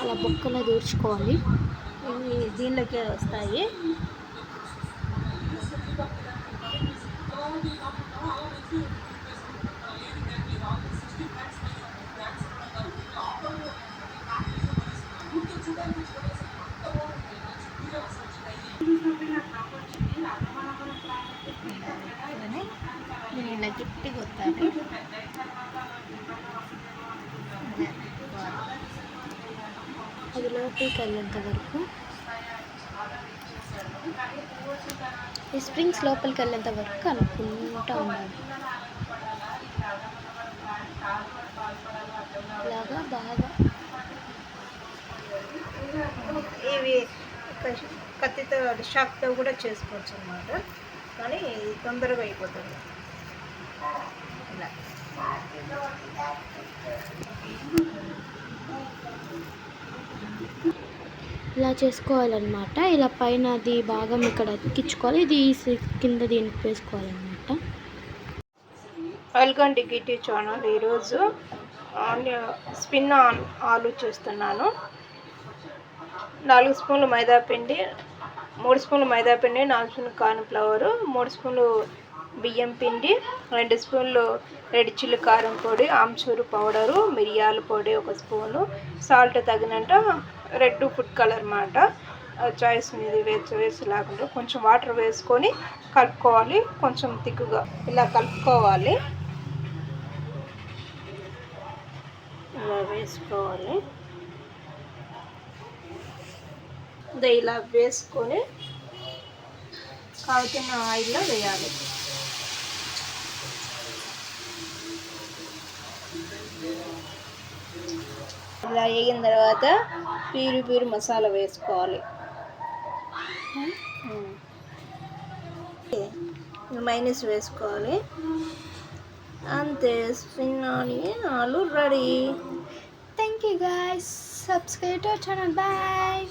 అలా బొక్కలో దూర్చుకోవాలి. ఇవి దీనిలోకే వస్తాయి. దీన్ని ఇలా గట్టిగా వస్తాను. అది లోపలికి వెళ్ళేంత వరకు, ఈ స్ప్రింగ్స్ లోపలికి వెళ్ళేంత వరకు కనుక్కుంటూ ఉండాలి. ఇలాగా బాగా ఇవి కత్తితో షాక్తో కూడా చేసుకోవచ్చు అన్నమాట, కానీ తొందరగా అయిపోతుంది. ఇలా ఇలా చేసుకోవాలన్నమాట. ఇలా పైన అది భాగం ఇక్కడ అతికించుకోవాలి. ఇది కింద దీనికి వేసుకోవాలన్నమాట. వెల్కమ్ టు గిట్టి ఛానల్. ఈరోజు స్పిన్ ఆలు చేస్తున్నాను. 4 స్పూన్లు మైదాపిండి, 3 స్పూన్లు మైదాపిండి, 4 స్పూన్లు కార్న్ఫ్లవరు, 3 స్పూన్లు బియ్యం పిండి, 2 స్పూన్లు రెడ్ చిల్లీ కారం పొడి, ఆమ్చూరు పౌడరు, మిరియాల పొడి 1 స్పూను, సాల్ట్ తగినంత, రెడ్ ఫుడ్ కలర్ అన్నమాట. చాయిస్ మీద వేసి లేకుండా కొంచెం వాటర్ వేసుకొని కలుపుకోవాలి. కొంచెం తిక్కుగా ఇలా కలుపుకోవాలి. ఇలా వేసుకోవాలి. ఇలా వేసుకొని కాగుతున్న ఆయిల్లో వేయాలి. ఇలా వేగిన తర్వాత పీరు మసాలా వేసుకోవాలి. మైనస్ వేసుకోవాలి. అంతే, స్పిన్ ఆనియన్ ఆలు ready. Thank you guys. Subscribe to our channel. Bye.